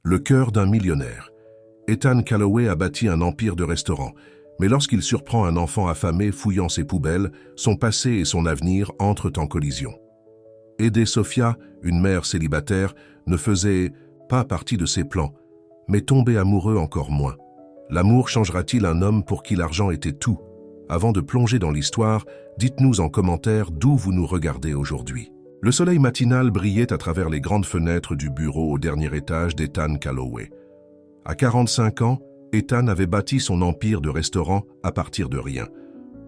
Le cœur d'un millionnaire. Ethan Calloway a bâti un empire de restaurants, mais lorsqu'il surprend un enfant affamé fouillant ses poubelles, son passé et son avenir entrent en collision. Aider Sophia, une mère célibataire, ne faisait pas partie de ses plans, mais tomber amoureux encore moins. L'amour changera-t-il un homme pour qui l'argent était tout? Avant de plonger dans l'histoire, dites-nous en commentaire d'où vous nous regardez aujourd'hui. Le soleil matinal brillait à travers les grandes fenêtres du bureau au dernier étage d'Ethan Calloway. À 45 ans, Ethan avait bâti son empire de restaurants à partir de rien.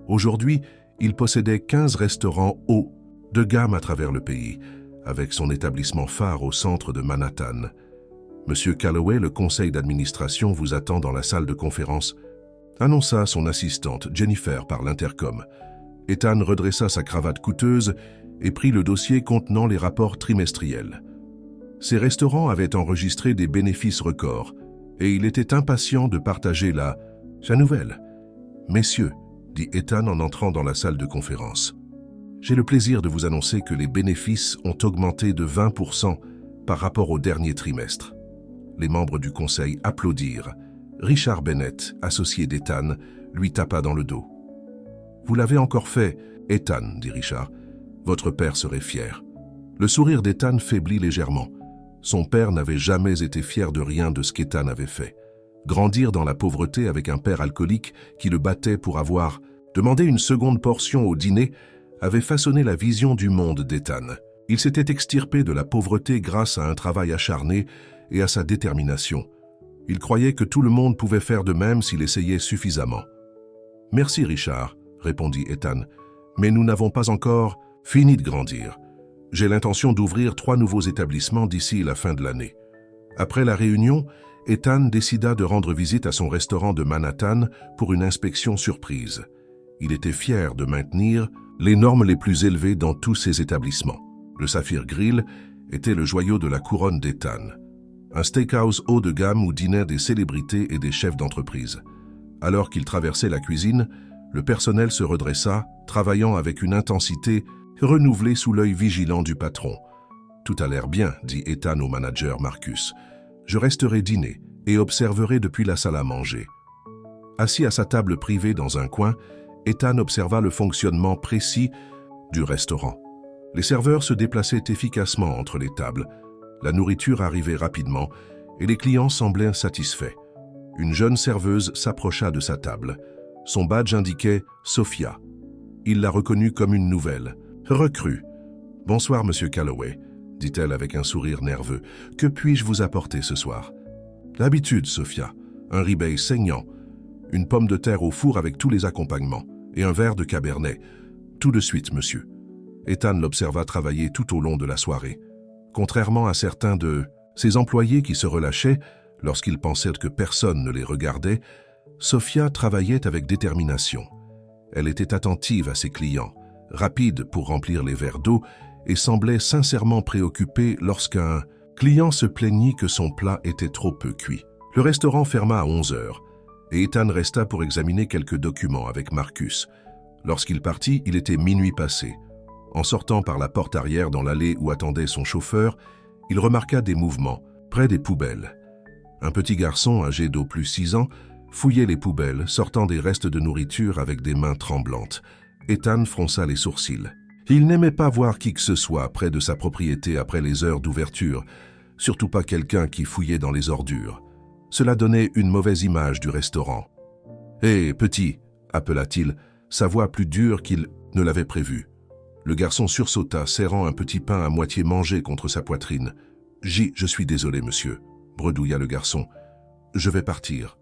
Aujourd'hui, il possédait 15 restaurants haut de gamme à travers le pays, avec son établissement phare au centre de Manhattan. Monsieur Calloway, le conseil d'administration vous attend dans la salle de conférence, annonça son assistante Jennifer par l'intercom. Ethan redressa sa cravate coûteuse et prit le dossier contenant les rapports trimestriels. Ses restaurants avaient enregistré des bénéfices records et il était impatient de partager sa nouvelle. « Messieurs, » dit Ethan en entrant dans la salle de conférence, « j'ai le plaisir de vous annoncer que les bénéfices ont augmenté de 20% par rapport au dernier trimestre. » Les membres du conseil applaudirent. Richard Bennett, associé d'Ethan, lui tapa dans le dos. « Vous l'avez encore fait, Ethan, » dit Richard. « Votre père serait fier. » Le sourire d'Ethan faiblit légèrement. Son père n'avait jamais été fier de rien de ce qu'Ethan avait fait. Grandir dans la pauvreté avec un père alcoolique qui le battait pour avoir demandé une seconde portion au dîner avait façonné la vision du monde d'Ethan. Il s'était extirpé de la pauvreté grâce à un travail acharné et à sa détermination. Il croyait que tout le monde pouvait faire de même s'il essayait suffisamment. « Merci Richard, » répondit Ethan, « mais nous n'avons pas encore fini de grandir. J'ai l'intention d'ouvrir 3 nouveaux établissements d'ici la fin de l'année. » Après la réunion, Ethan décida de rendre visite à son restaurant de Manhattan pour une inspection surprise. Il était fier de maintenir les normes les plus élevées dans tous ses établissements. Le Saphir Grill était le joyau de la couronne d'Ethan. Un steakhouse haut de gamme où dînaient des célébrités et des chefs d'entreprise. Alors qu'il traversait la cuisine, le personnel se redressa, travaillant avec une intensité renouvelée sous l'œil vigilant du patron. « Tout a l'air bien, » dit Ethan au manager Marcus. « Je resterai dîner et observerai depuis la salle à manger. » Assis à sa table privée dans un coin, Ethan observa le fonctionnement précis du restaurant. Les serveurs se déplaçaient efficacement entre les tables. La nourriture arrivait rapidement et les clients semblaient satisfaits. Une jeune serveuse s'approcha de sa table. Son badge indiquait « Sophia ». Il la reconnut comme une nouvelle. « Recrue. »« Bonsoir, Monsieur Calloway, » dit-elle avec un sourire nerveux. « Que puis-je vous apporter ce soir ?»« L'habitude, Sophia. Un ribeye saignant, une pomme de terre au four avec tous les accompagnements et un verre de cabernet. Tout de suite, monsieur. » Ethan l'observa travailler tout au long de la soirée. Contrairement à certains de ses employés qui se relâchaient lorsqu'ils pensaient que personne ne les regardait, Sophia travaillait avec détermination. Elle était attentive à ses clients, rapide pour remplir les verres d'eau et semblait sincèrement préoccupée lorsqu'un client se plaignit que son plat était trop peu cuit. Le restaurant ferma à 11 heures et Ethan resta pour examiner quelques documents avec Marcus. Lorsqu'il partit, il était minuit passé. En sortant par la porte arrière dans l'allée où attendait son chauffeur, il remarqua des mouvements près des poubelles. Un petit garçon âgé d'au plus 6 ans fouillait les poubelles, sortant des restes de nourriture avec des mains tremblantes. Ethan fronça les sourcils. Il n'aimait pas voir qui que ce soit près de sa propriété après les heures d'ouverture, surtout pas quelqu'un qui fouillait dans les ordures. Cela donnait une mauvaise image du restaurant. « Hé, petit !» appela-t-il, sa voix plus dure qu'il ne l'avait prévu. Le garçon sursauta, serrant un petit pain à moitié mangé contre sa poitrine. « Je suis désolé, monsieur, » bredouilla le garçon. « Je vais partir. »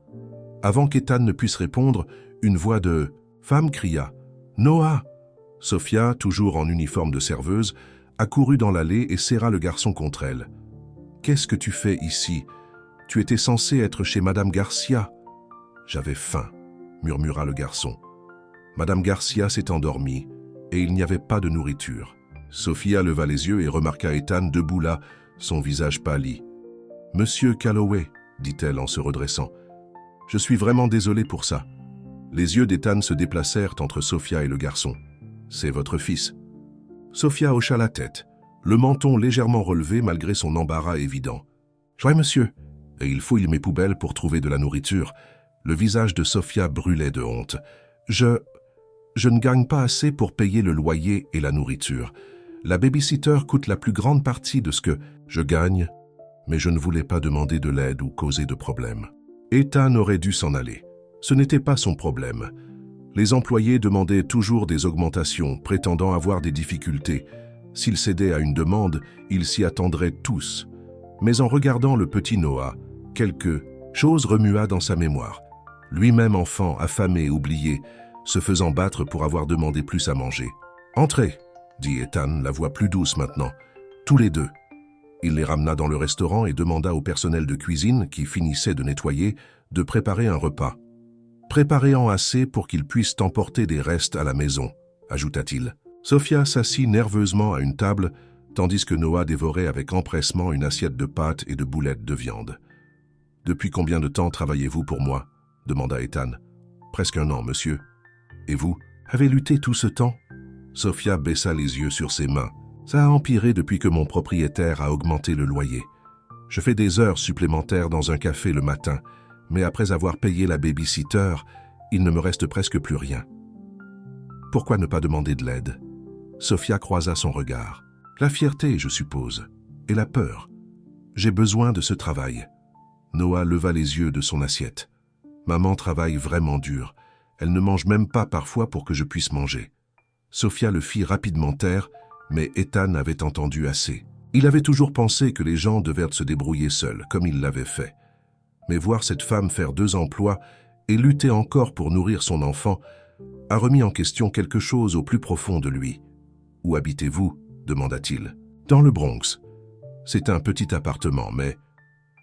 Avant qu'Ethan ne puisse répondre, une voix de femme cria « Noah !» Sophia, toujours en uniforme de serveuse, accourut dans l'allée et serra le garçon contre elle. « Qu'est-ce que tu fais ici? Tu étais censé être chez Madame Garcia. »« J'avais faim, » murmura le garçon. Madame Garcia s'est endormie et il n'y avait pas de nourriture. Sophia leva les yeux et remarqua Ethan debout là, son visage pâli. « Monsieur Calloway, » dit-elle en se redressant. « Je suis vraiment désolé pour ça. » Les yeux d'Ethan se déplacèrent entre Sophia et le garçon. « C'est votre fils. » Sophia hocha la tête, le menton légèrement relevé malgré son embarras évident. « Oui, monsieur. et il fouille mes poubelles pour trouver de la nourriture. Le visage de Sofia brûlait de honte. Je ne gagne pas assez pour payer le loyer et la nourriture. La babysitter coûte la plus grande partie de ce que je gagne, mais je ne voulais pas demander de l'aide ou causer de problème. Ethan aurait dû s'en aller. Ce n'était pas son problème. Les employés demandaient toujours des augmentations, prétendant avoir des difficultés. S'ils cédaient à une demande, ils s'y attendraient tous. Mais en regardant le petit Noah, quelque chose remua dans sa mémoire. Lui-même enfant, affamé, oublié, se faisant battre pour avoir demandé plus à manger. « Entrez !» dit Ethan, la voix plus douce maintenant. Tous les deux. Il les ramena dans le restaurant et demanda au personnel de cuisine, qui finissait de nettoyer, de préparer un repas. « Préparez-en assez pour qu'ils puissent emporter des restes à la maison », ajouta-t-il. Sofia s'assit nerveusement à une table, tandis que Noah dévorait avec empressement une assiette de pâtes et de boulettes de viande. « Depuis combien de temps travaillez-vous pour moi » demanda Ethan. « Presque 1 an, monsieur. »« Et vous, avez lutté tout ce temps ?» Sofia baissa les yeux sur ses mains. « Ça a empiré depuis que mon propriétaire a augmenté le loyer. Je fais des heures supplémentaires dans un café le matin, mais après avoir payé la babysitter, il ne me reste presque plus rien. Pourquoi ne pas demander de l'aide ?» Sofia croisa son regard. « La fierté, je suppose, et la peur. J'ai besoin de ce travail. » Noah leva les yeux de son assiette. « Maman travaille vraiment dur. Elle ne mange même pas parfois pour que je puisse manger. » Sofia le fit rapidement taire, mais Ethan avait entendu assez. Il avait toujours pensé que les gens devaient se débrouiller seuls, comme il l'avait fait. Mais voir cette femme faire 2 emplois et lutter encore pour nourrir son enfant a remis en question quelque chose au plus profond de lui. « Où habitez-vous » demanda-t-il. « Dans le Bronx. C'est un petit appartement, mais... »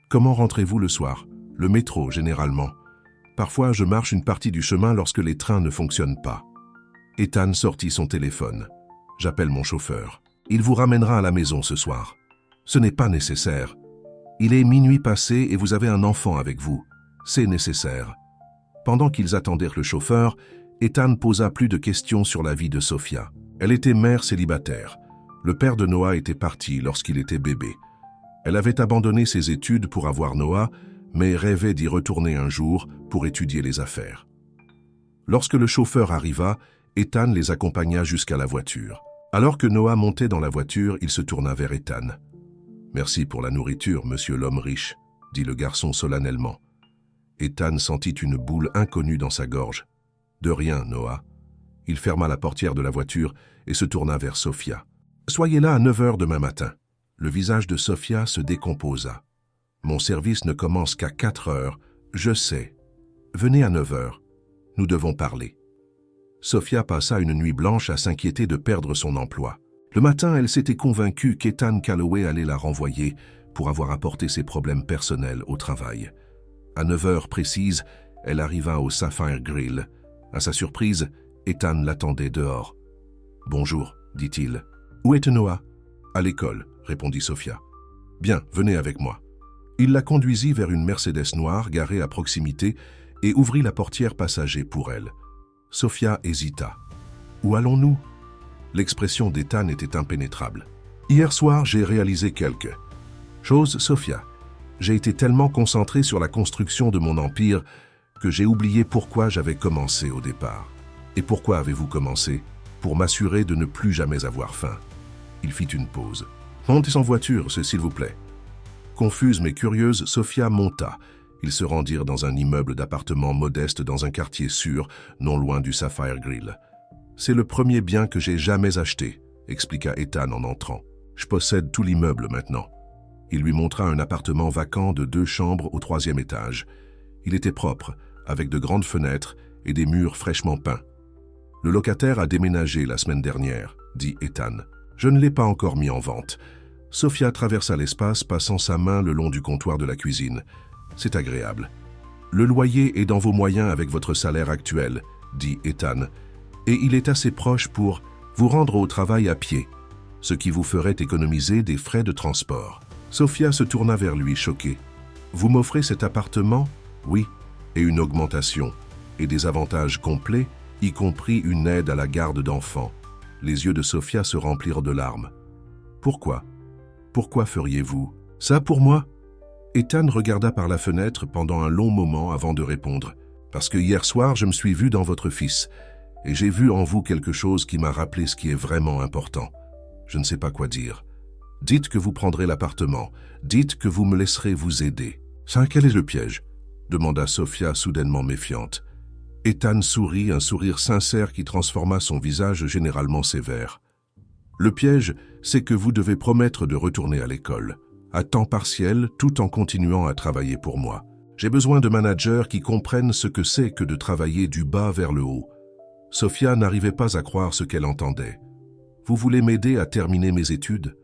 « Comment rentrez-vous le soir ?»« Le métro, généralement. Parfois, je marche une partie du chemin lorsque les trains ne fonctionnent pas. » Ethan sortit son téléphone. « J'appelle mon chauffeur. Il vous ramènera à la maison ce soir. »« Ce n'est pas nécessaire. Il est minuit passé et vous avez un enfant avec vous. C'est nécessaire. » Pendant qu'ils attendèrent le chauffeur, Ethan posa plus de questions sur la vie de Sofia. Elle était mère célibataire. Le père de Noah était parti lorsqu'il était bébé. Elle avait abandonné ses études pour avoir Noah, mais rêvait d'y retourner un jour pour étudier les affaires. Lorsque le chauffeur arriva, Ethan les accompagna jusqu'à la voiture. Alors que Noah montait dans la voiture, il se tourna vers Ethan. « Merci pour la nourriture, monsieur l'homme riche », dit le garçon solennellement. Ethan sentit une boule inconnue dans sa gorge. « De rien, Noah. » Il ferma la portière de la voiture et se tourna vers Sofia. « Soyez là à 9 heures demain matin. » Le visage de Sofia se décomposa. « Mon service ne commence qu'à 4 heures. Je sais. Venez à 9 heures. Nous devons parler. » Sofia passa une nuit blanche à s'inquiéter de perdre son emploi. Le matin, elle s'était convaincue qu'Ethan Calloway allait la renvoyer pour avoir apporté ses problèmes personnels au travail. À 9 heures précises, elle arriva au Sapphire Grill. À sa surprise, Ethan l'attendait dehors. « Bonjour, dit-il. Où est Noah ?»« À l'école, répondit Sofia. « Bien, venez avec moi. » Il la conduisit vers une Mercedes noire garée à proximité et ouvrit la portière passager pour elle. Sofia hésita. « Où allons-nous » L'expression d'Ethan était impénétrable. « Hier soir, j'ai réalisé quelque chose, Sofia. J'ai été tellement concentré sur la construction de mon empire que j'ai oublié pourquoi j'avais commencé au départ. Et pourquoi avez-vous commencé ? Pour m'assurer de ne plus jamais avoir faim. » Il fit une pause. « Montez en voiture, s'il vous plaît. » Confuse mais curieuse, Sofia monta. Ils se rendirent dans un immeuble d'appartements modeste dans un quartier sûr, non loin du Sapphire Grill. « C'est le premier bien que j'ai jamais acheté, » expliqua Ethan en entrant. « Je possède tout l'immeuble maintenant. » Il lui montra un appartement vacant de 2 chambres au 3e étage. Il était propre, avec de grandes fenêtres et des murs fraîchement peints. « Le locataire a déménagé la semaine dernière, » dit Ethan. « Je ne l'ai pas encore mis en vente. » Sofia traversa l'espace, passant sa main le long du comptoir de la cuisine. « C'est agréable. »« Le loyer est dans vos moyens avec votre salaire actuel, » dit Ethan. « Et il est assez proche pour vous rendre au travail à pied, ce qui vous ferait économiser des frais de transport. » Sofia se tourna vers lui, choquée. « Vous m'offrez cet appartement ?»« Oui, et une augmentation, et des avantages complets, y compris une aide à la garde d'enfants. » Les yeux de Sofia se remplirent de larmes. « Pourquoi ? Pourquoi feriez-vous ça pour moi ?» Ethan regarda par la fenêtre pendant un long moment avant de répondre. « Parce que hier soir, je me suis vu dans votre fils, et j'ai vu en vous quelque chose qui m'a rappelé ce qui est vraiment important. Je ne sais pas quoi dire. Dites que vous prendrez l'appartement. Dites que vous me laisserez vous aider. »« Ça, quel est le piège ?» demanda Sophia soudainement méfiante. Ethan sourit, un sourire sincère qui transforma son visage généralement sévère. « Le piège, c'est que vous devez promettre de retourner à l'école, à temps partiel, tout en continuant à travailler pour moi. J'ai besoin de managers qui comprennent ce que c'est que de travailler du bas vers le haut. » Sophia n'arrivait pas à croire ce qu'elle entendait. « Vous voulez m'aider à terminer mes études ?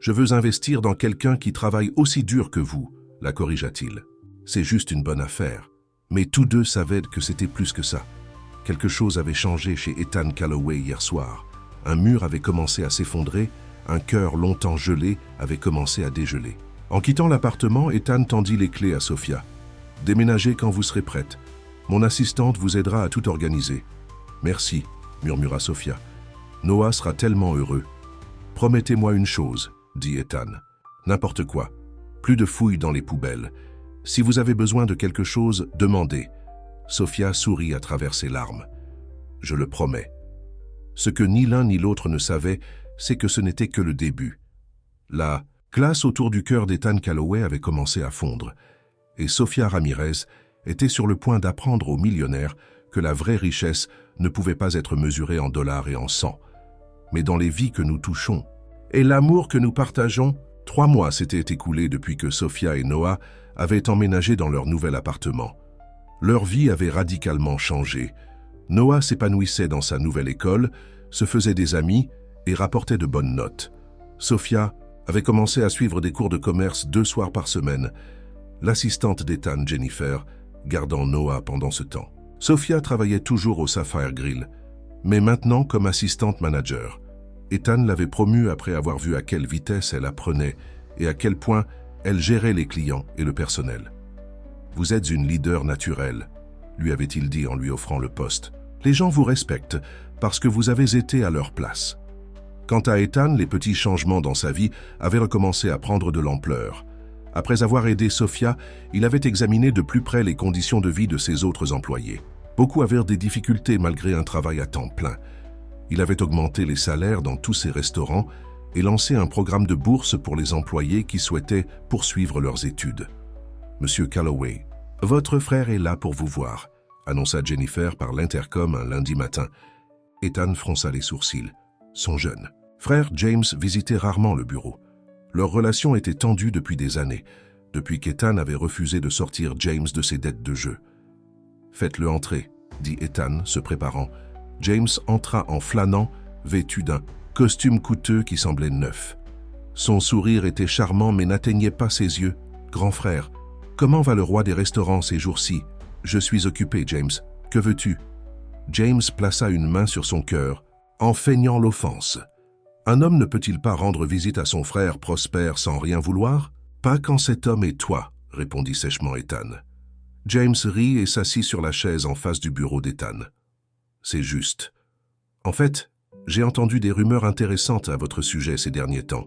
Je veux investir dans quelqu'un qui travaille aussi dur que vous, la corrigea-t-il. C'est juste une bonne affaire. Mais tous deux savaient que c'était plus que ça. Quelque chose avait changé chez Ethan Calloway hier soir. Un mur avait commencé à s'effondrer, un cœur longtemps gelé avait commencé à dégeler. En quittant l'appartement, Ethan tendit les clés à Sophia. « Déménagez quand vous serez prête. Mon assistante vous aidera à tout organiser. »« Merci, » murmura Sophia. « Noah sera tellement heureux. »« Promettez-moi une chose, » dit Ethan. « N'importe quoi. Plus de fouilles dans les poubelles. Si vous avez besoin de quelque chose, demandez. » Sophia sourit à travers ses larmes. « Je le promets. » Ce que ni l'un ni l'autre ne savaient, c'est que ce n'était que le début. La classe autour du cœur d'Ethan Calloway avait commencé à fondre, et Sophia Ramirez était sur le point d'apprendre aux millionnaires que la vraie richesse ne pouvait pas être mesurée en dollars et en sang, mais dans les vies que nous touchons. Et l'amour que nous partageons. 3 mois s'étaient écoulés depuis que Sophia et Noah avaient emménagé dans leur nouvel appartement. Leur vie avait radicalement changé. Noah s'épanouissait dans sa nouvelle école, se faisait des amis et rapportait de bonnes notes. Sophia avait commencé à suivre des cours de commerce 2 soirs par semaine, l'assistante d'Ethan, Jennifer, gardant Noah pendant ce temps. Sophia travaillait toujours au Sapphire Grill, mais maintenant comme assistante manager. Ethan l'avait promue après avoir vu à quelle vitesse elle apprenait et à quel point elle gérait les clients et le personnel. « Vous êtes une leader naturelle », lui avait-il dit en lui offrant le poste. « Les gens vous respectent parce que vous avez été à leur place. » Quant à Ethan, les petits changements dans sa vie avaient recommencé à prendre de l'ampleur. Après avoir aidé Sophia, il avait examiné de plus près les conditions de vie de ses autres employés. Beaucoup avaient des difficultés malgré un travail à temps plein. Il avait augmenté les salaires dans tous ses restaurants et lancé un programme de bourse pour les employés qui souhaitaient poursuivre leurs études. « Monsieur Calloway, votre frère est là pour vous voir », annonça Jennifer par l'intercom un lundi matin. Ethan fronça les sourcils. Son jeune frère James visitait rarement le bureau. Leur relation était tendue depuis des années, depuis qu'Ethan avait refusé de sortir James de ses dettes de jeu. « Faites-le entrer », dit Ethan, se préparant. James entra en flânant, vêtu d'un costume coûteux qui semblait neuf. Son sourire était charmant mais n'atteignait pas ses yeux. « Grand frère, comment va le roi des restaurants ces jours-ci ? »« Je suis occupé, James. Que veux-tu » James plaça une main sur son cœur, en feignant l'offense. Un homme ne peut-il pas rendre visite à son frère prospère sans rien vouloir ? Pas quand cet homme est toi, répondit sèchement Ethan. James rit et s'assit sur la chaise en face du bureau d'Ethan. C'est juste. En fait, j'ai entendu des rumeurs intéressantes à votre sujet ces derniers temps.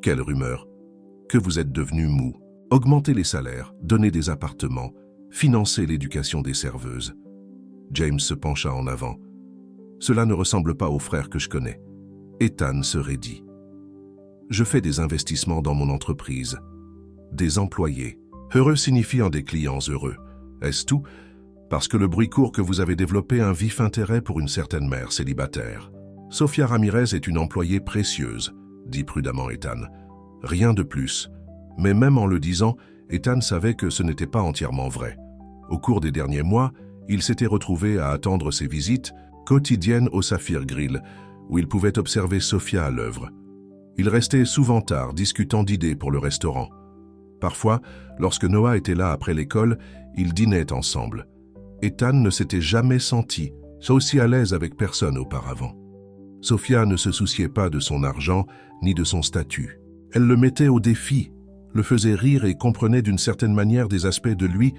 Quelles rumeurs ? Que vous êtes devenu mou. Augmenter les salaires, donner des appartements, financer l'éducation des serveuses. James se pencha en avant. Cela ne ressemble pas au frère que je connais. Ethan se raidit. Je fais des investissements dans mon entreprise. Des employés. Heureux signifiant des clients heureux. Est-ce tout ? Parce que le bruit court que vous avez développé un vif intérêt pour une certaine mère célibataire. Sophia Ramirez est une employée précieuse, dit prudemment Ethan. Rien de plus. Mais même en le disant, Ethan savait que ce n'était pas entièrement vrai. Au cours des derniers mois, il s'était retrouvé à attendre ses visites quotidiennes au Sapphire Grill, où il pouvait observer Sophia à l'œuvre. Il restait souvent tard, discutant d'idées pour le restaurant. Parfois, lorsque Noah était là après l'école, ils dînaient ensemble. Ethan ne s'était jamais senti aussi à l'aise avec personne auparavant. Sophia ne se souciait pas de son argent ni de son statut. Elle le mettait au défi, le faisait rire et comprenait d'une certaine manière des aspects de lui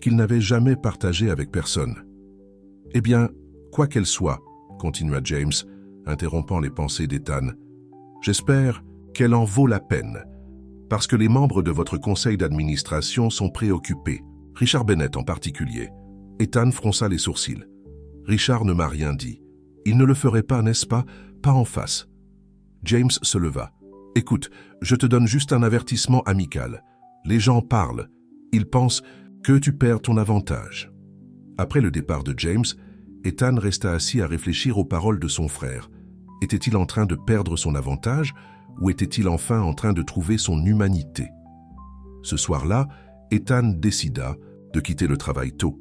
qu'il n'avait jamais partagés avec personne. « Eh bien, quoi qu'elle soit, » continua James, interrompant les pensées d'Ethan, « j'espère qu'elle en vaut la peine. Parce que les membres de votre conseil d'administration sont préoccupés, Richard Bennett en particulier. Ethan fronça les sourcils. Richard ne m'a rien dit. Il ne le ferait pas, n'est-ce pas? Pas en face. James se leva. Écoute, je te donne juste un avertissement amical. Les gens parlent. Ils pensent que tu perds ton avantage. Après le départ de James, Ethan resta assis à réfléchir aux paroles de son frère. Était-il en train de perdre son avantage ou était-il enfin en train de trouver son humanité? Ce soir-là, Ethan décida de quitter le travail tôt.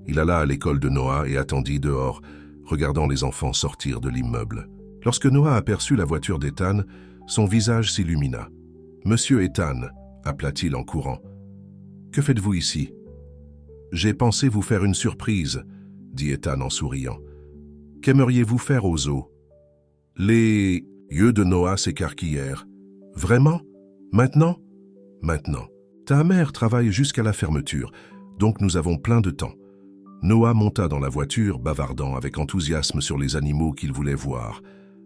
Il alla à l'école de Noah et attendit dehors, regardant les enfants sortir de l'immeuble. Lorsque Noah aperçut la voiture d'Ethan, son visage s'illumina. « Monsieur Ethan » appela-t-il en courant. « Que faites-vous ici ?»« J'ai pensé vous faire une surprise » dit Ethan en souriant. « Qu'aimeriez-vous faire au zoo ?» Les yeux de Noah s'écarquillèrent. « Vraiment? Maintenant ?»« Maintenant. Ta mère travaille jusqu'à la fermeture, donc nous avons plein de temps. » Noah monta dans la voiture, bavardant avec enthousiasme sur les animaux qu'il voulait voir.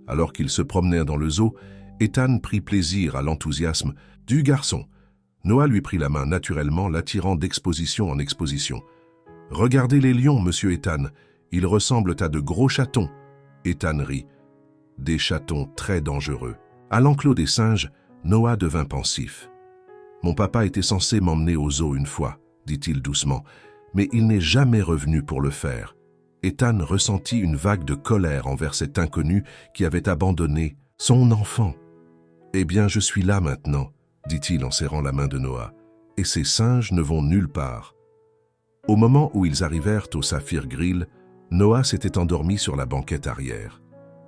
Alors qu'ils se promenèrent dans le zoo, Ethan prit plaisir à l'enthousiasme du garçon. Noah lui prit la main naturellement, l'attirant d'exposition en exposition. « Regardez les lions, monsieur Ethan. Ils ressemblent à de gros chatons. » Ethan rit. Des chatons très dangereux. À l'enclos des singes, Noah devint pensif. « Mon papa était censé m'emmener au zoo une fois, dit-il doucement, mais il n'est jamais revenu pour le faire. » Ethan ressentit une vague de colère envers cet inconnu qui avait abandonné son enfant. « Eh bien, je suis là maintenant, » dit-il en serrant la main de Noah, « et ces singes ne vont nulle part. » Au moment où ils arrivèrent au Saphir Grill, Noah s'était endormi sur la banquette arrière.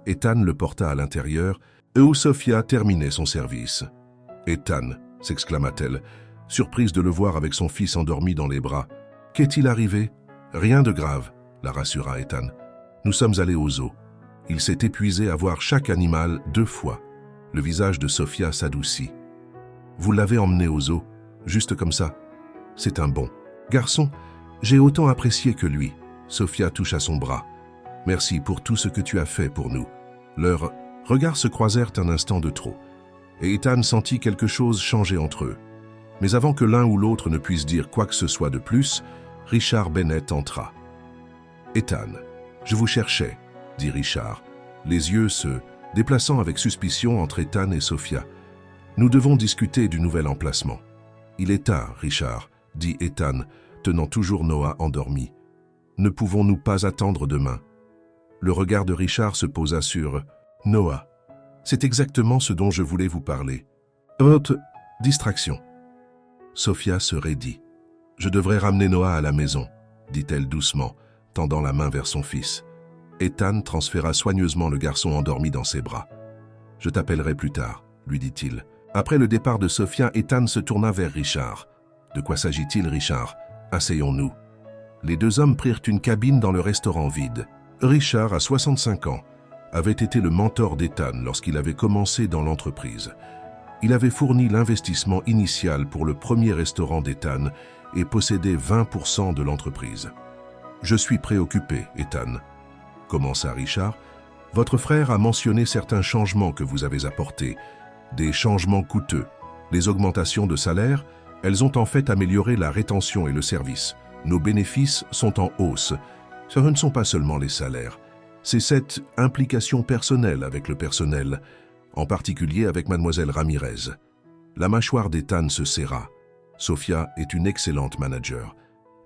Ethan le porta à l'intérieur, où Sophia terminait son service. « Ethan » s'exclama-t-elle, surprise de le voir avec son fils endormi dans les bras. « Qu'est-il arrivé ?»« Rien de grave, » la rassura Ethan. « Nous sommes allés au zoo. Il s'est épuisé à voir chaque animal 2 fois. » Le visage de Sophia s'adoucit. « Vous l'avez emmené au zoo, juste comme ça. C'est un bon garçon. J'ai autant apprécié que lui. » Sophia toucha son bras. « Merci pour tout ce que tu as fait pour nous. » Leurs regards se croisèrent un instant de trop, et Ethan sentit quelque chose changer entre eux. Mais avant que l'un ou l'autre ne puisse dire quoi que ce soit de plus, Richard Bennett entra. « Ethan, je vous cherchais, » dit Richard, les yeux se déplaçant avec suspicion entre Ethan et Sophia. « Nous devons discuter du nouvel emplacement. »« Il est tard, Richard, » dit Ethan, tenant toujours Noah endormi. « Ne pouvons-nous pas attendre demain ?» Le regard de Richard se posa sur Noah. « C'est exactement ce dont je voulais vous parler. Votre distraction. » Sophia se raidit. « Je devrais ramener Noah à la maison, » dit-elle doucement, tendant la main vers son fils. Ethan transféra soigneusement le garçon endormi dans ses bras. « Je t'appellerai plus tard, » lui dit-il. Après le départ de Sophia, Ethan se tourna vers Richard. « De quoi s'agit-il, Richard? Asseyons-nous. » Les 2 hommes prirent une cabine dans le restaurant vide. Richard, à 65 ans, avait été le mentor d'Ethan lorsqu'il avait commencé dans l'entreprise. Il avait fourni l'investissement initial pour le premier restaurant d'Ethan et possédait 20% de l'entreprise. « Je suis préoccupé, Ethan, » commença Richard. « Votre frère a mentionné certains changements que vous avez apportés, des changements coûteux. Les augmentations de salaire, elles ont en fait amélioré la rétention et le service. Nos bénéfices sont en hausse. Ce ne sont pas seulement les salaires, c'est cette implication personnelle avec le personnel, en particulier avec mademoiselle Ramirez. » La mâchoire d'Ethan se serra. Sophia est une excellente manager.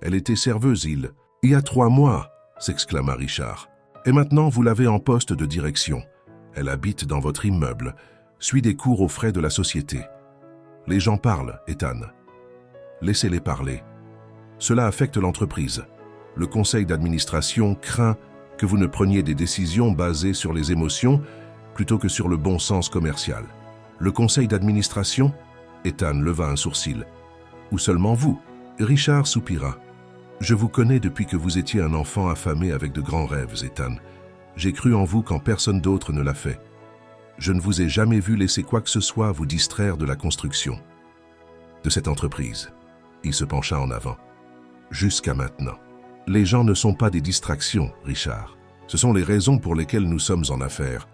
Elle était serveuse il y a 3 mois, s'exclama Richard. Et maintenant vous l'avez en poste de direction. Elle habite dans votre immeuble, suit des cours aux frais de la société. Les gens parlent, Ethan. Laissez-les parler. Cela affecte l'entreprise. Le conseil d'administration craint que vous ne preniez des décisions basées sur les émotions plutôt que sur le bon sens commercial. Le conseil d'administration? Ethan leva un sourcil. Ou seulement vous? Richard soupira. Je vous connais depuis que vous étiez un enfant affamé avec de grands rêves, Ethan. J'ai cru en vous quand personne d'autre ne l'a fait. Je ne vous ai jamais vu laisser quoi que ce soit vous distraire de la construction de cette entreprise. Il se pencha en avant. Jusqu'à maintenant. Les gens ne sont pas des distractions, Richard. Ce sont les raisons pour lesquelles nous sommes en affaires.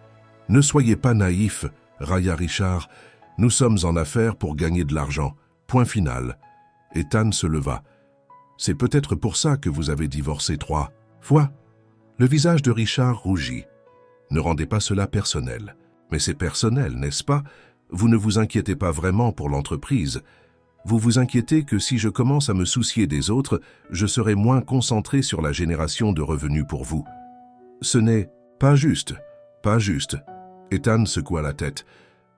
Ne soyez pas naïf, railla Richard. Nous sommes en affaires pour gagner de l'argent. Point final. Ethan se leva. C'est peut-être pour ça que vous avez divorcé 3 fois. Le visage de Richard rougit. Ne rendez pas cela personnel. Mais c'est personnel, n'est-ce pas? Vous ne vous inquiétez pas vraiment pour l'entreprise. Vous vous inquiétez que si je commence à me soucier des autres, je serai moins concentré sur la génération de revenus pour vous. Ce n'est pas juste, pas juste. Ethan secoua la tête.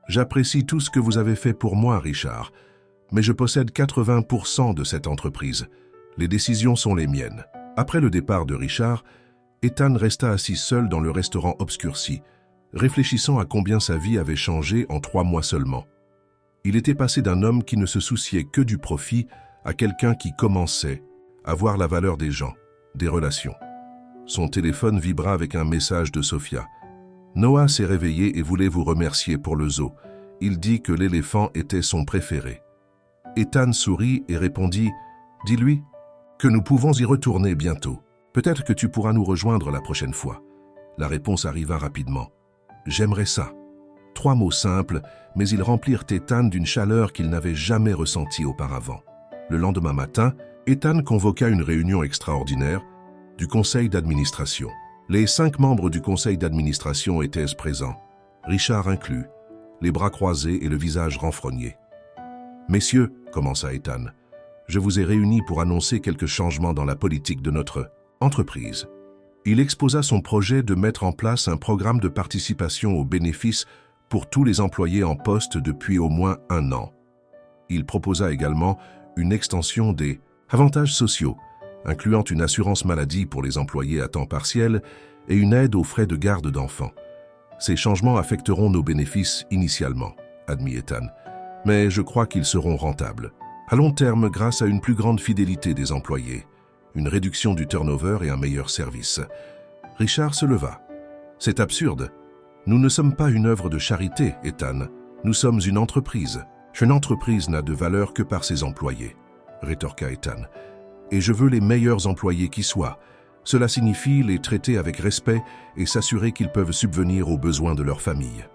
J'apprécie tout ce que vous avez fait pour moi, Richard, mais je possède 80% de cette entreprise. Les décisions sont les miennes. Après le départ de Richard, Ethan resta assis seul dans le restaurant obscurci, réfléchissant à combien sa vie avait changé en 3 mois seulement. Il était passé d'un homme qui ne se souciait que du profit à quelqu'un qui commençait à voir la valeur des gens, des relations. Son téléphone vibra avec un message de Sophia. « Noah s'est réveillé et voulait vous remercier pour le zoo. Il dit que l'éléphant était son préféré. » Ethan sourit et répondit « Dis-lui que nous pouvons y retourner bientôt. Peut-être que tu pourras nous rejoindre la prochaine fois. » La réponse arriva rapidement. « J'aimerais ça. » 3 mots simples, mais ils remplirent Ethan d'une chaleur qu'il n'avait jamais ressentie auparavant. Le lendemain matin, Ethan convoqua une réunion extraordinaire du conseil d'administration. Les 5 membres du conseil d'administration étaient présents, Richard inclus, les bras croisés et le visage renfrogné. « Messieurs, commença Ethan, je vous ai réunis pour annoncer quelques changements dans la politique de notre entreprise. » Il exposa son projet de mettre en place un programme de participation aux bénéfices pour tous les employés en poste depuis au moins 1 an. Il proposa également une extension des avantages sociaux, incluant une assurance maladie pour les employés à temps partiel et une aide aux frais de garde d'enfants. Ces changements affecteront nos bénéfices initialement, admit Ethan, mais je crois qu'ils seront rentables. À long terme, grâce à une plus grande fidélité des employés, une réduction du turnover et un meilleur service. Richard se leva. C'est absurde. Nous ne sommes pas une œuvre de charité, Ethan. Nous sommes une entreprise. Une entreprise n'a de valeur que par ses employés, rétorqua Ethan. Et je veux les meilleurs employés qui soient. Cela signifie les traiter avec respect et s'assurer qu'ils peuvent subvenir aux besoins de leur famille.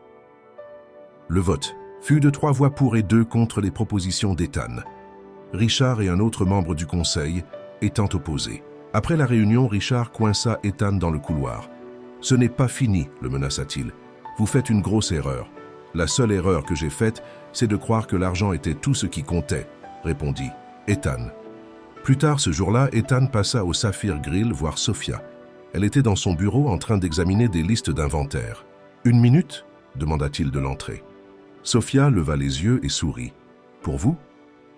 Le vote fut de 3 voix pour et 2 contre les propositions d'Ethan. Richard et un autre membre du conseil étant opposés. Après la réunion, Richard coinça Ethan dans le couloir. « Ce n'est pas fini, le menaça-t-il. Vous faites une grosse erreur. La seule erreur que j'ai faite, c'est de croire que l'argent était tout ce qui comptait, répondit Ethan. Plus tard ce jour-là, Ethan passa au Saphir Grill voir Sophia. Elle était dans son bureau en train d'examiner des listes d'inventaire. « 1 minute ?» demanda-t-il de l'entrée. Sophia leva les yeux et sourit. « Pour vous ?»«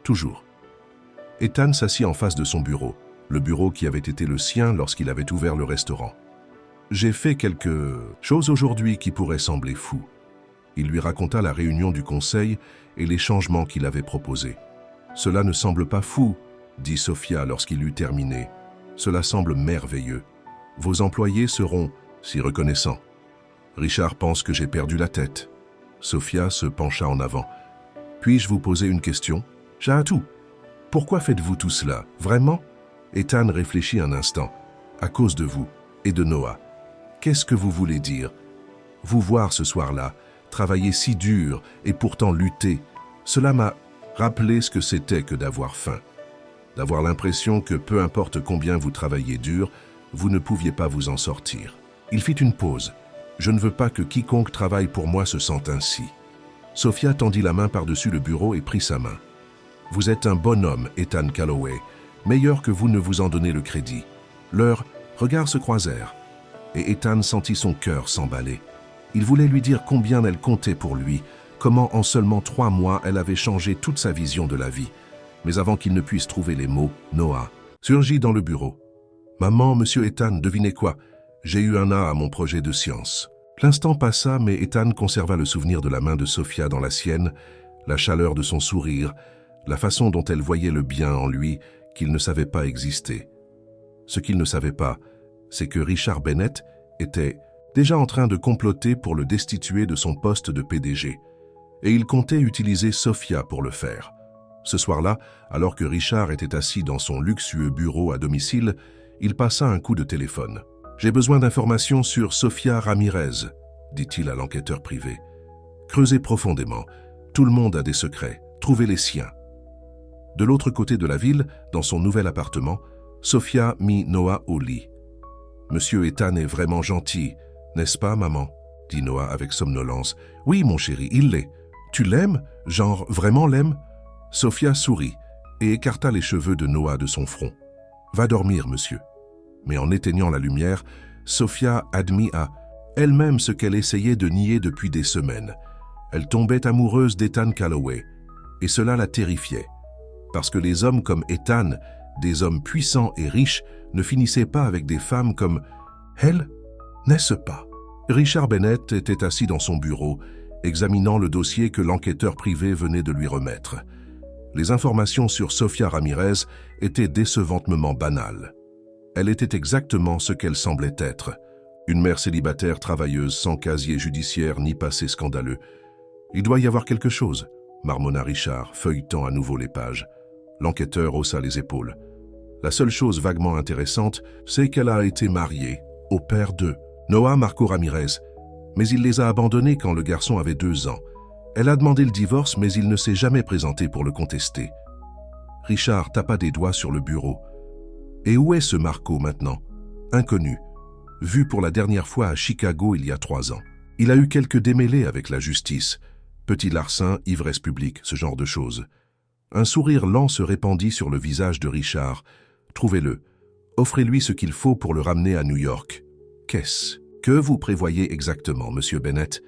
Toujours. » Ethan s'assit en face de son bureau, le bureau qui avait été le sien lorsqu'il avait ouvert le restaurant. « J'ai fait quelque chose aujourd'hui qui pourrait sembler fou. » Il lui raconta la réunion du conseil et les changements qu'il avait proposés. « Cela ne semble pas fou, » dit Sophia lorsqu'il eut terminé. « Cela semble merveilleux. Vos employés seront si reconnaissants. » Richard pense que j'ai perdu la tête. Sophia se pencha en avant. « Puis-je vous poser une question? J'ai un tout. Pourquoi faites-vous tout cela? Vraiment? » Ethan réfléchit un instant. « À cause de vous et de Noah. Qu'est-ce que vous voulez dire? Vous voir ce soir-là, travailler si dur et pourtant lutter, cela m'a rappelé ce que c'était que d'avoir faim. D'avoir l'impression que peu importe combien vous travaillez dur, vous ne pouviez pas vous en sortir. » Il fit une pause. « Je ne veux pas que quiconque travaille pour moi se sente ainsi. » Sophia tendit la main par-dessus le bureau et prit sa main. « Vous êtes un bon homme, Ethan Calloway, meilleur que vous ne vous en donnez le crédit. » Leurs regards se croisèrent, et Ethan sentit son cœur s'emballer. Il voulait lui dire combien elle comptait pour lui, comment en seulement 3 mois elle avait changé toute sa vision de la vie. Mais avant qu'il ne puisse trouver les mots, Noah surgit dans le bureau. « Maman, monsieur Ethan, devinez quoi? J'ai eu un A à mon projet de science. » L'instant passa, mais Ethan conserva le souvenir de la main de Sophia dans la sienne, la chaleur de son sourire, la façon dont elle voyait le bien en lui qu'il ne savait pas exister. Ce qu'il ne savait pas, c'est que Richard Bennett était déjà en train de comploter pour le destituer de son poste de PDG, et il comptait utiliser Sophia pour le faire. Ce soir-là, alors que Richard était assis dans son luxueux bureau à domicile, il passa un coup de téléphone. « J'ai besoin d'informations sur Sophia Ramirez, dit-il à l'enquêteur privé. Creusez profondément. Tout le monde a des secrets, trouvez les siens. De l'autre côté de la ville, dans son nouvel appartement, Sophia mit Noah au lit. « Monsieur Ethan est vraiment gentil, n'est-ce pas, maman ?» dit Noah avec somnolence. « Oui, mon chéri, il l'est. Tu l'aimes? Genre, vraiment l'aimes ?» Sophia sourit et écarta les cheveux de Noah de son front. « Va dormir, monsieur. » Mais en éteignant la lumière, Sophia admit à elle-même ce qu'elle essayait de nier depuis des semaines. Elle tombait amoureuse d'Ethan Calloway, et cela la terrifiait. Parce que les hommes comme Ethan, des hommes puissants et riches, ne finissaient pas avec des femmes comme elle, n'est-ce pas? Richard Bennett était assis dans son bureau, examinant le dossier que l'enquêteur privé venait de lui remettre. Les informations sur Sophia Ramirez étaient décevantement banales. Elle était exactement ce qu'elle semblait être. Une mère célibataire travailleuse sans casier judiciaire ni passé scandaleux. « Il doit y avoir quelque chose », marmonna Richard, feuilletant à nouveau les pages. L'enquêteur haussa les épaules. La seule chose vaguement intéressante, c'est qu'elle a été mariée au père de Noah Marco Ramirez, mais il les a abandonnés quand le garçon avait 2 ans. Elle a demandé le divorce, mais il ne s'est jamais présenté pour le contester. Richard tapa des doigts sur le bureau. Et où est ce Marco maintenant? Inconnu. Vu pour la dernière fois à Chicago il y a 3 ans. Il a eu quelques démêlés avec la justice. Petit larcin, ivresse publique, ce genre de choses. Un sourire lent se répandit sur le visage de Richard. Trouvez-le. Offrez-lui ce qu'il faut pour le ramener à New York. Qu'est-ce que vous prévoyez exactement, monsieur Bennett?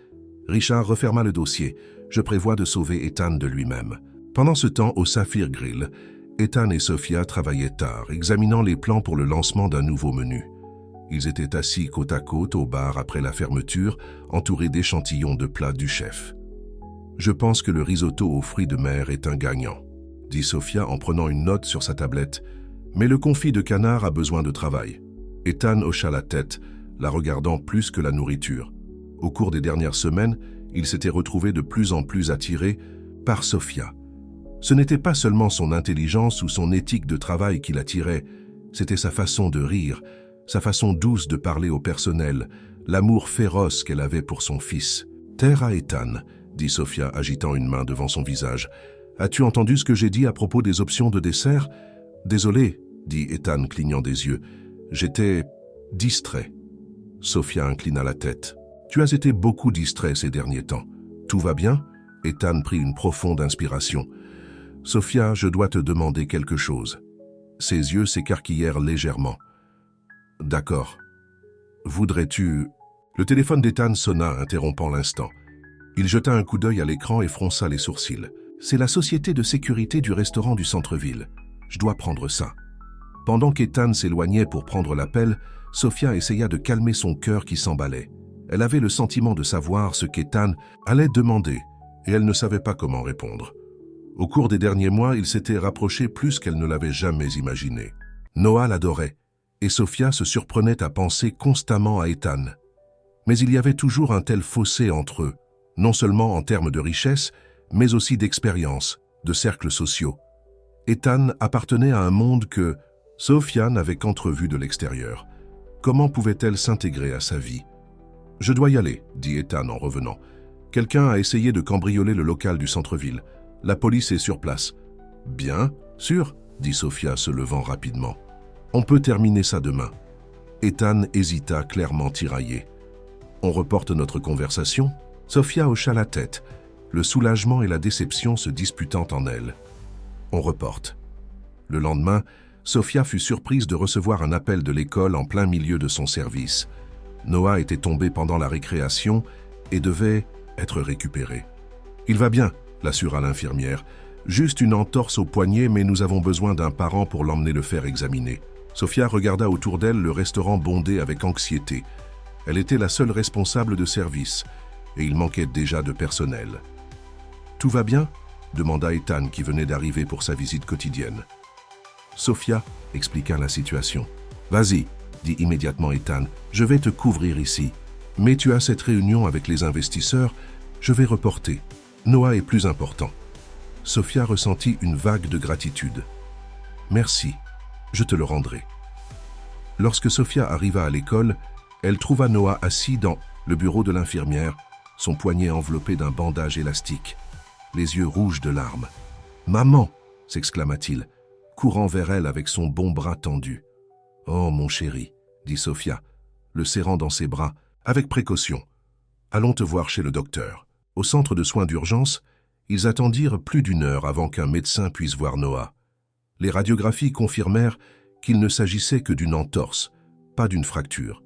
Richard referma le dossier. Je prévois de sauver Ethan de lui-même. Pendant ce temps, au Sapphire Grill, Ethan et Sophia travaillaient tard, examinant les plans pour le lancement d'un nouveau menu. Ils étaient assis côte à côte au bar après la fermeture, entourés d'échantillons de plats du chef. « Je pense que le risotto aux fruits de mer est un gagnant », dit Sophia en prenant une note sur sa tablette. « Mais le confit de canard a besoin de travail. » Ethan hocha la tête, la regardant plus que la nourriture. Au cours des dernières semaines, il s'était retrouvé de plus en plus attiré par Sophia. Ce n'était pas seulement son intelligence ou son éthique de travail qui l'attirait, c'était sa façon de rire, sa façon douce de parler au personnel, l'amour féroce qu'elle avait pour son fils. « Terre à Ethan », dit Sophia agitant une main devant son visage. « As-tu entendu ce que j'ai dit à propos des options de dessert ?»« Désolé », dit Ethan clignant des yeux. « J'étais distrait. » Sophia inclina la tête. « Tu as été beaucoup distrait ces derniers temps. Tout va bien ?» Ethan prit une profonde inspiration. « Sophia, je dois te demander quelque chose. » Ses yeux s'écarquillèrent légèrement. « D'accord. Voudrais-tu… » Le téléphone d'Ethan sonna, interrompant l'instant. Il jeta un coup d'œil à l'écran et fronça les sourcils. « C'est la société de sécurité du restaurant du centre-ville. Je dois prendre ça. » Pendant qu'Ethan s'éloignait pour prendre l'appel, Sophia essaya de calmer son cœur qui s'emballait. Elle avait le sentiment de savoir ce qu'Ethan allait demander, et elle ne savait pas comment répondre. Au cours des derniers mois, ils s'étaient rapprochés plus qu'elle ne l'avait jamais imaginé. Noah l'adorait, et Sophia se surprenait à penser constamment à Ethan. Mais il y avait toujours un tel fossé entre eux, non seulement en termes de richesse, mais aussi d'expérience, de cercles sociaux. Ethan appartenait à un monde que Sophia n'avait qu'entrevu de l'extérieur. Comment pouvait-elle s'intégrer à sa vie? « Je dois y aller, » dit Ethan en revenant. « Quelqu'un a essayé de cambrioler le local du centre-ville. La police est sur place. »« Bien, sûr, » dit Sophia se levant rapidement. « On peut terminer ça demain. » Ethan hésita, clairement tiraillé. « On reporte notre conversation ?» Sophia hocha la tête, le soulagement et la déception se disputant en elle. « On reporte. » Le lendemain, Sophia fut surprise de recevoir un appel de l'école en plein milieu de son service. Noah était tombé pendant la récréation et devait être récupéré. « Il va bien », l'assura l'infirmière. « Juste une entorse au poignet, mais nous avons besoin d'un parent pour l'emmener le faire examiner. » Sophia regarda autour d'elle le restaurant bondé avec anxiété. Elle était la seule responsable de service, et il manquait déjà de personnel. « Tout va bien ?» demanda Ethan qui venait d'arriver pour sa visite quotidienne. Sophia expliqua la situation. « Vas-y », dit immédiatement Ethan, « je vais te couvrir ici. Mais tu as cette réunion avec les investisseurs, je vais reporter. Noah est plus important. » Sophia ressentit une vague de gratitude. « Merci, je te le rendrai. » Lorsque Sophia arriva à l'école, elle trouva Noah assis dans le bureau de l'infirmière, son poignet enveloppé d'un bandage élastique. les yeux rouges de larmes. « Maman !» s'exclama-t-il, courant vers elle avec son bon bras tendu. « Oh, mon chéri !» dit Sofia, le serrant dans ses bras, avec précaution. « Allons te voir chez le docteur. » Au centre de soins d'urgence, ils attendirent plus d'1 heure avant qu'un médecin puisse voir Noah. Les radiographies confirmèrent qu'il ne s'agissait que d'une entorse, pas d'une fracture.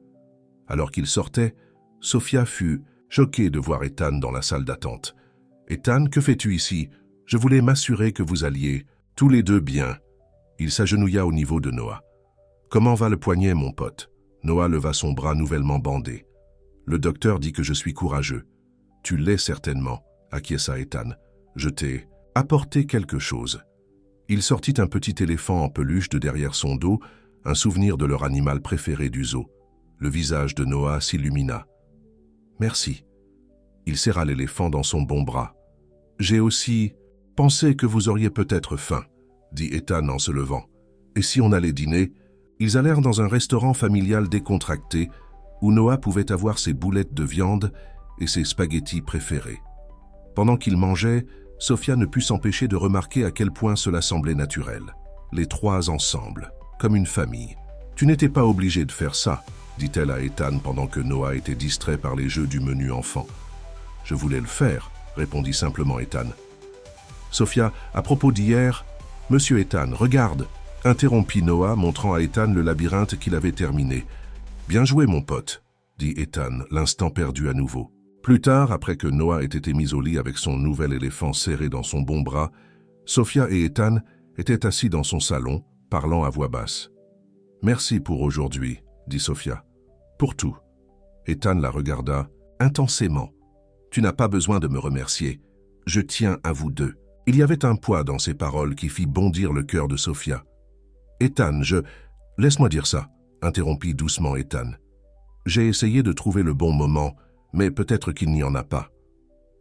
Alors qu'il sortait, Sofia fut choquée de voir Ethan dans la salle d'attente. « Ethan, que fais-tu ici? Je voulais m'assurer que vous alliez tous les deux bien. » Il s'agenouilla au niveau de Noah. « Comment va le poignet, mon pote ?» Noah leva son bras nouvellement bandé. « Le docteur dit que je suis courageux. »« Tu l'es certainement, » acquiesça Ethan. « Je t'ai apporté quelque chose. » Il sortit un petit éléphant en peluche de derrière son dos, un souvenir de leur animal préféré du zoo. Le visage de Noah s'illumina. « Merci. » Il serra l'éléphant dans son bon bras. « J'ai aussi pensé que vous auriez peut-être faim, » dit Ethan en se levant. « Et si on allait dîner ?» Ils allèrent dans un restaurant familial décontracté où Noah pouvait avoir ses boulettes de viande et ses spaghettis préférés. Pendant qu'ils mangeaient, Sofia ne put s'empêcher de remarquer à quel point cela semblait naturel. Les trois ensemble, comme une famille. « Tu n'étais pas obligé de faire ça, » dit-elle à Ethan pendant que Noah était distrait par les jeux du menu enfant. « Je voulais le faire, » répondit simplement Ethan. Sofia, à propos d'hier, « Monsieur Ethan, regarde !» interrompit Noah, montrant à Ethan le labyrinthe qu'il avait terminé. « Bien joué, mon pote !» dit Ethan, l'instant perdu à nouveau. Plus tard, après que Noah ait été mis au lit avec son nouvel éléphant serré dans son bon bras, Sofia et Ethan étaient assis dans son salon, parlant à voix basse. « Merci pour aujourd'hui, » dit Sofia. « Pour tout. » Ethan la regarda intensément. « Tu n'as pas besoin de me remercier. Je tiens à vous deux. » Il y avait un poids dans ces paroles qui fit bondir le cœur de Sofia. « Ethan, Laisse-moi dire ça, » interrompit doucement Ethan. « J'ai essayé de trouver le bon moment, mais peut-être qu'il n'y en a pas. »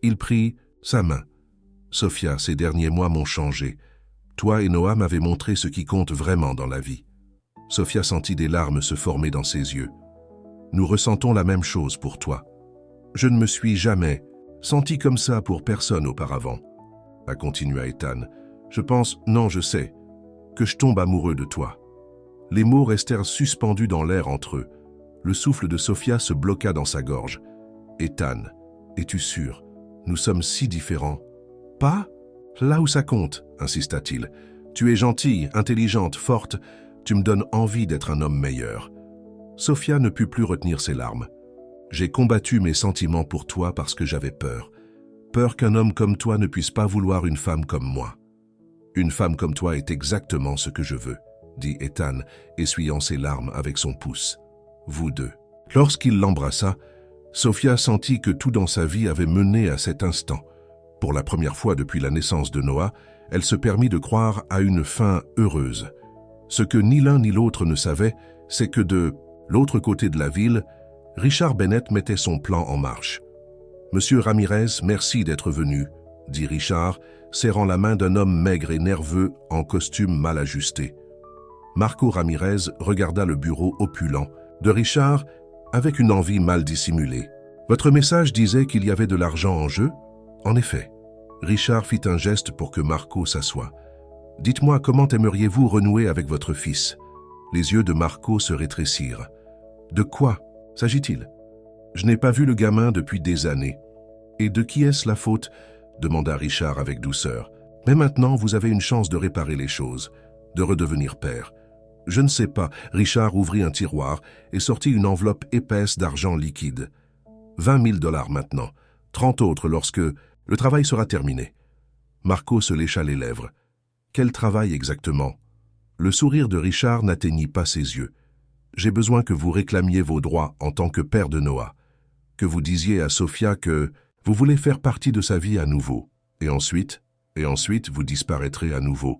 Il prit sa main. « Sofia, ces derniers mois m'ont changé. Toi et Noah m'avez montré ce qui compte vraiment dans la vie. » Sofia sentit des larmes se former dans ses yeux. « Nous ressentons la même chose pour toi. Je ne me suis jamais senti comme ça pour personne auparavant. » continua Ethan. « Je pense, non, je sais, que je tombe amoureux de toi. » Les mots restèrent suspendus dans l'air entre eux. Le souffle de Sofia se bloqua dans sa gorge. « Ethan, es-tu sûr? Nous sommes si différents. »« Pas? Là où ça compte, » insista-t-il. « Tu es gentille, intelligente, forte. Tu me donnes envie d'être un homme meilleur. » Sofia ne put plus retenir ses larmes. « J'ai combattu mes sentiments pour toi parce que j'avais peur. Peur qu'un homme comme toi ne puisse pas vouloir une femme comme moi. Une femme comme toi est exactement ce que je veux, » dit Ethan, essuyant ses larmes avec son pouce. « Vous deux. » Lorsqu'il l'embrassa, Sofia sentit que tout dans sa vie avait mené à cet instant. Pour la première fois depuis la naissance de Noah, elle se permit de croire à une fin heureuse. Ce que ni l'un ni l'autre ne savaient, c'est que de l'autre côté de la ville, Richard Bennett mettait son plan en marche. « Monsieur Ramirez, merci d'être venu, » dit Richard, serrant la main d'un homme maigre et nerveux en costume mal ajusté. Marco Ramirez regarda le bureau opulent de Richard avec une envie mal dissimulée. « Votre message disait qu'il y avait de l'argent en jeu ?» « En effet. » Richard fit un geste pour que Marco s'assoie. « Dites-moi, comment aimeriez-vous renouer avec votre fils ?» Les yeux de Marco se rétrécirent. « De quoi s'agit-il ? Je n'ai pas vu le gamin depuis des années. »« Et de qui est-ce la faute ?» demanda Richard avec douceur. « Mais maintenant, vous avez une chance de réparer les choses, de redevenir père. » « Je ne sais pas. » Richard ouvrit un tiroir et sortit une enveloppe épaisse d'argent liquide. « 20 000 $ maintenant, 30 autres lorsque le travail sera terminé. » Marco se lécha les lèvres. « Quel travail exactement ?» Le sourire de Richard n'atteignit pas ses yeux. « J'ai besoin que vous réclamiez vos droits en tant que père de Noah. Que vous disiez à Sofia que vous voulez faire partie de sa vie à nouveau. Et ensuite vous disparaîtrez à nouveau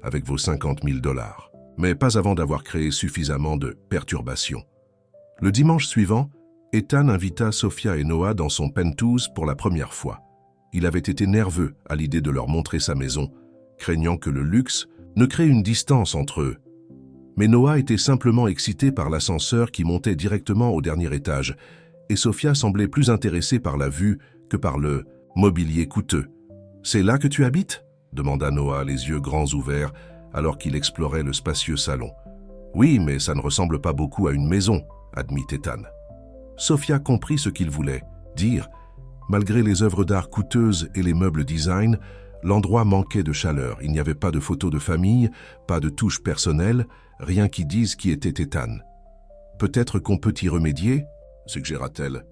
avec vos 50 000 $. Mais pas avant d'avoir créé suffisamment de perturbations. » Le dimanche suivant, Ethan invita Sofia et Noah dans son penthouse pour la première fois. Il avait été nerveux à l'idée de leur montrer sa maison, craignant que le luxe ne crée une distance entre eux. Mais Noah était simplement excité par l'ascenseur qui montait directement au dernier étage, et Sofia semblait plus intéressée par la vue que par le mobilier coûteux. C'est là que tu habites » demanda Noah, les yeux grands ouverts, alors qu'il explorait le spacieux salon. « Oui, mais ça ne ressemble pas beaucoup à une maison, » admit Ethan. Sophia comprit ce qu'il voulait dire. Malgré les œuvres d'art coûteuses et les meubles design, l'endroit manquait de chaleur. Il n'y avait pas de photos de famille, pas de touches personnelles, rien qui dise qui était Ethan. « Peut-être qu'on peut y remédier » suggéra-t-elle.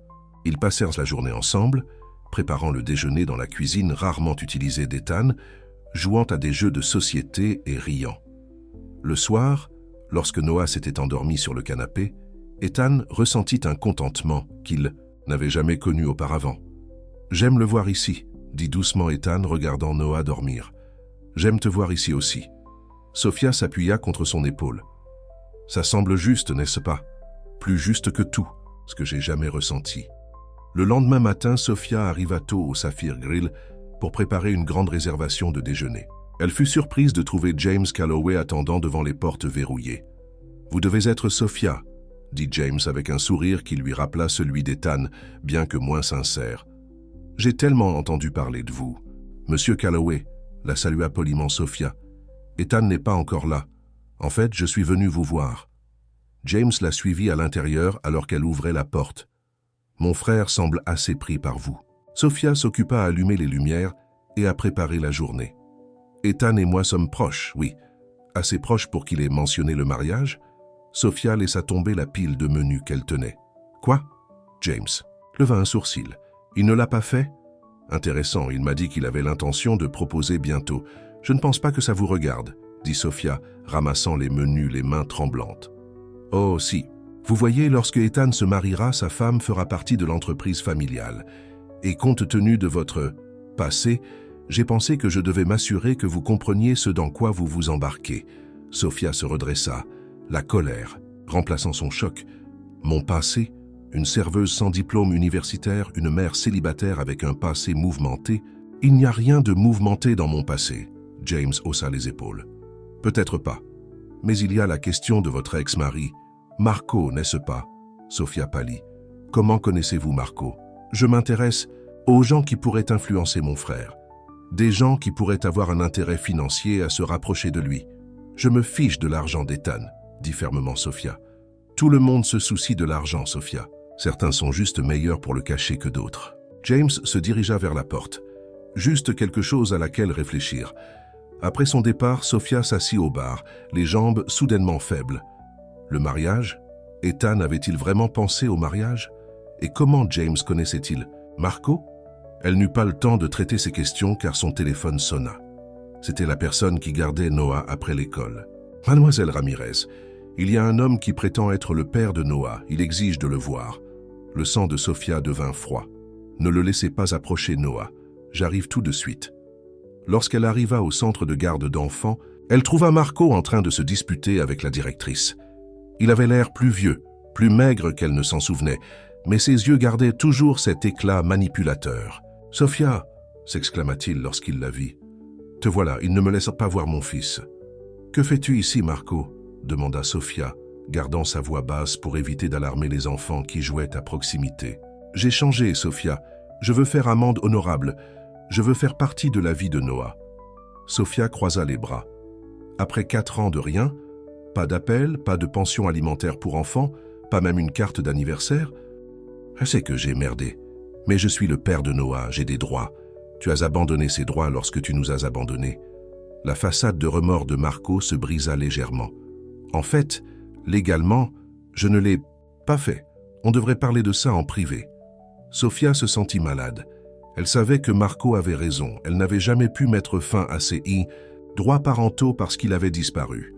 Ils passèrent la journée ensemble, préparant le déjeuner dans la cuisine rarement utilisée d'Ethan, jouant à des jeux de société et riant. Le soir, lorsque Noah s'était endormi sur le canapé, Ethan ressentit un contentement qu'il n'avait jamais connu auparavant. « J'aime le voir ici », dit doucement Ethan, regardant Noah dormir. « J'aime te voir ici aussi. » Sophia s'appuya contre son épaule. « Ça semble juste, n'est-ce pas? Plus juste que tout, ce que j'ai jamais ressenti. » Le lendemain matin, Sophia arriva tôt au Saphir Grill pour préparer une grande réservation de déjeuner. Elle fut surprise de trouver James Calloway attendant devant les portes verrouillées. « Vous devez être Sophia », dit James avec un sourire qui lui rappela celui d'Ethan, bien que moins sincère. « J'ai tellement entendu parler de vous. »« Monsieur Calloway », la salua poliment Sophia. « Ethan n'est pas encore là. En fait, je suis venu vous voir. » James la suivit à l'intérieur alors qu'elle ouvrait la porte. « Mon frère semble assez pris par vous. » Sophia s'occupa à allumer les lumières et à préparer la journée. « Ethan et moi sommes proches, oui. Assez proches pour qu'il ait mentionné le mariage. » Sophia laissa tomber la pile de menus qu'elle tenait. « Quoi ?» James leva un sourcil. « Il ne l'a pas fait ?»« Intéressant, il m'a dit qu'il avait l'intention de proposer bientôt. Je ne pense pas que ça vous regarde, » dit Sophia, ramassant les menus les mains tremblantes. « Oh, si. Vous voyez, lorsque Ethan se mariera, sa femme fera partie de l'entreprise familiale. Et compte tenu de votre passé, j'ai pensé que je devais m'assurer que vous compreniez ce dans quoi vous vous embarquez. » Sophia se redressa, la colère, remplaçant son choc. « Mon passé, une serveuse sans diplôme universitaire, une mère célibataire avec un passé mouvementé. Il n'y a rien de mouvementé dans mon passé. » James haussa les épaules. « Peut-être pas. Mais il y a la question de votre ex-mari. Marco, n'est-ce pas ?» Sophia pâlit. « Comment connaissez-vous Marco ? Je m'intéresse aux gens qui pourraient influencer mon frère. Des gens qui pourraient avoir un intérêt financier à se rapprocher de lui. Je me fiche de l'argent d'Ethan, » dit fermement Sophia. « Tout le monde se soucie de l'argent, Sophia. Certains sont juste meilleurs pour le cacher que d'autres. » James se dirigea vers la porte. Juste quelque chose à laquelle réfléchir. Après son départ, Sophia s'assit au bar, les jambes soudainement faibles. Le mariage ? Ethan avait-il vraiment pensé au mariage ? Et comment James connaissait-il Marco ? Elle n'eut pas le temps de traiter ces questions car son téléphone sonna. C'était la personne qui gardait Noah après l'école. « Mademoiselle Ramirez, il y a un homme qui prétend être le père de Noah. Il exige de le voir. » Le sang de Sophia devint froid. « Ne le laissez pas approcher Noah. J'arrive tout de suite. » Lorsqu'elle arriva au centre de garde d'enfants, elle trouva Marco en train de se disputer avec la directrice. Il avait l'air plus vieux, plus maigre qu'elle ne s'en souvenait, mais ses yeux gardaient toujours cet éclat manipulateur. « Sophia !» s'exclama-t-il lorsqu'il la vit. « Te voilà, il ne me laisse pas voir mon fils. »« Que fais-tu ici, Marco ?» demanda Sophia, gardant sa voix basse pour éviter d'alarmer les enfants qui jouaient à proximité. « J'ai changé, Sophia. Je veux faire amende honorable. Je veux faire partie de la vie de Noah. » Sophia croisa les bras. Après 4 ans de rien, pas d'appel, pas de pension alimentaire pour enfants, pas même une carte d'anniversaire. « Je sais que j'ai merdé, mais je suis le père de Noah, j'ai des droits. Tu as abandonné ces droits lorsque tu nous as abandonnés. » La façade de remords de Marco se brisa légèrement. « En fait, légalement, je ne l'ai pas fait. On devrait parler de ça en privé. » Sophia se sentit malade. Elle savait que Marco avait raison. Elle n'avait jamais pu mettre fin à ses droits parentaux parce qu'il avait disparu.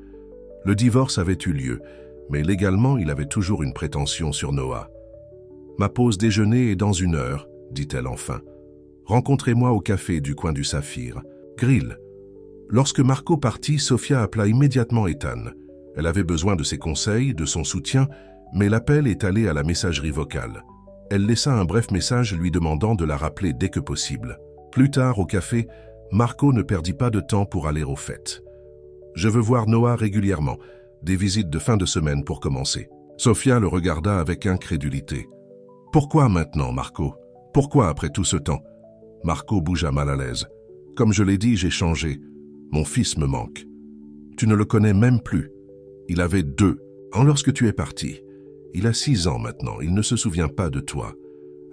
Le divorce avait eu lieu, mais légalement, il avait toujours une prétention sur Noah. « Ma pause déjeuner est dans 1 heure, » dit-elle enfin. « Rencontrez-moi au café du coin du Saphir. Grill. » Lorsque Marco partit, Sophia appela immédiatement Ethan. Elle avait besoin de ses conseils, de son soutien, mais l'appel est allé à la messagerie vocale. Elle laissa un bref message lui demandant de la rappeler dès que possible. Plus tard, au café, Marco ne perdit pas de temps pour aller aux fêtes. « Je veux voir Noah régulièrement. Des visites de fin de semaine pour commencer. » Sophia le regarda avec incrédulité. « Pourquoi maintenant, Marco? Pourquoi après tout ce temps ?» Marco bougea mal à l'aise. « Comme je l'ai dit, j'ai changé. Mon fils me manque. Tu ne le connais même plus. Il avait 2 ans lorsque tu es parti. Il a 6 ans maintenant, il ne se souvient pas de toi.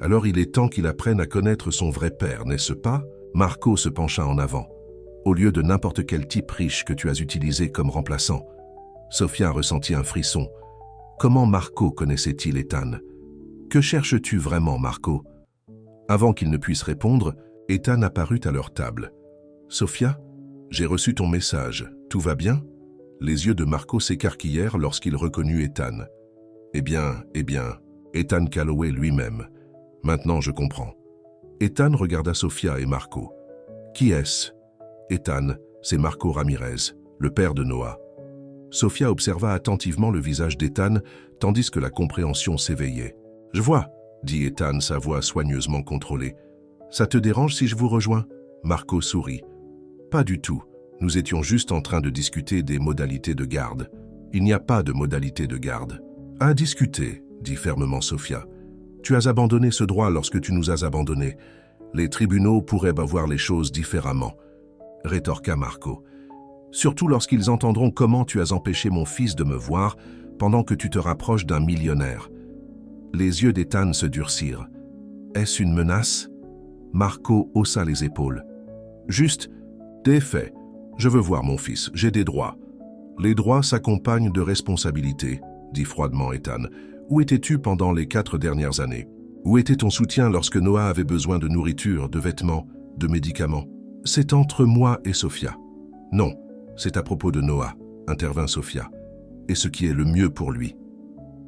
Alors il est temps qu'il apprenne à connaître son vrai père, n'est-ce pas? Marco se pencha en avant. Au lieu de n'importe quel type riche que tu as utilisé comme remplaçant. Sofia ressentit un frisson. Comment Marco connaissait-il Ethan? Que cherches-tu vraiment, Marco? Avant qu'il ne puisse répondre, Ethan apparut à leur table. Sofia, j'ai reçu ton message. Tout va bien? Les yeux de Marco s'écarquillèrent lorsqu'il reconnut Ethan. Eh bien, Ethan Calloway lui-même. Maintenant, je comprends. Ethan regarda Sofia et Marco. Qui est-ce? Ethan, c'est Marco Ramirez, le père de Noah. Sofia observa attentivement le visage d'Ethan, tandis que la compréhension s'éveillait. Je vois, dit Ethan, sa voix soigneusement contrôlée. Ça te dérange si je vous rejoins? Marco sourit. Pas du tout. Nous étions juste en train de discuter des modalités de garde. Il n'y a pas de modalité de garde. À discuter, dit fermement Sofia. Tu as abandonné ce droit lorsque tu nous as abandonnés. Les tribunaux pourraient voir les choses différemment, rétorqua Marco. Surtout lorsqu'ils entendront comment tu as empêché mon fils de me voir pendant que tu te rapproches d'un millionnaire. Les yeux d'Ethan se durcirent. Est-ce une menace? Marco haussa les épaules. Juste des faits. Je veux voir mon fils, j'ai des droits. Les droits s'accompagnent de responsabilités, dit froidement Ethan. Où étais-tu pendant les 4 dernières années? Où était ton soutien lorsque Noah avait besoin de nourriture, de vêtements, de médicaments? C'est entre moi et Sofia. Non, c'est à propos de Noah, intervint Sofia, et ce qui est le mieux pour lui.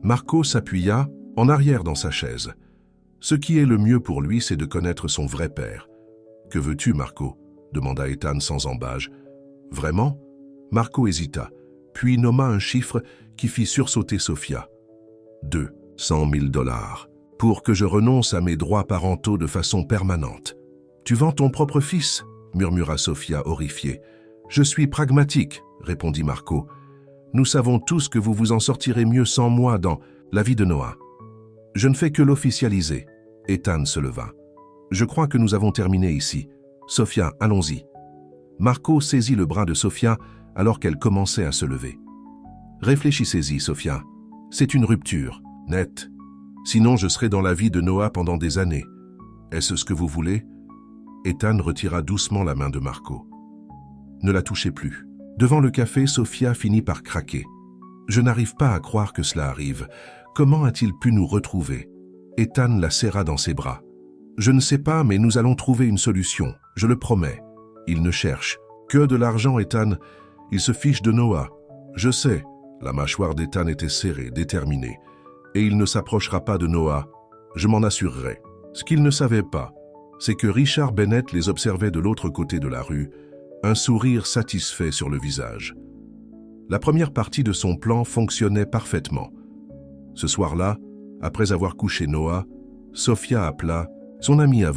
Marco s'appuya en arrière dans sa chaise. Ce qui est le mieux pour lui, c'est de connaître son vrai père. Que veux-tu, Marco? Demanda Ethan sans embâge. Vraiment? Marco hésita, puis nomma un chiffre qui fit sursauter Sofia. 200 000 $, pour que je renonce à mes droits parentaux de façon permanente. Tu vends ton propre fils? Murmura Sofia horrifiée. Je suis pragmatique, répondit Marco. Nous savons tous que vous vous en sortirez mieux sans moi dans la vie de Noah. Je ne fais que l'officialiser. Ethan se leva. Je crois que nous avons terminé ici. Sofia, allons-y. Marco saisit le bras de Sofia alors qu'elle commençait à se lever. Réfléchissez-y, Sofia. C'est une rupture, nette. Sinon, je serai dans la vie de Noah pendant des années. Est-ce ce que vous voulez? Ethan retira doucement la main de Marco. Ne la touchez plus. Devant le café, Sofia finit par craquer. Je n'arrive pas à croire que cela arrive. Comment a-t-il pu nous retrouver? Ethan la serra dans ses bras. Je ne sais pas, mais nous allons trouver une solution, je le promets. Il ne cherche que de l'argent, Ethan. Il se fiche de Noah. Je sais. La mâchoire d'Ethan était serrée, déterminée. Et il ne s'approchera pas de Noah. Je m'en assurerai. Ce qu'il ne savait pas, c'est que Richard Bennett les observait de l'autre côté de la rue, un sourire satisfait sur le visage. La première partie de son plan fonctionnait parfaitement. Ce soir-là, après avoir couché Noah, Sofia appela son ami avant.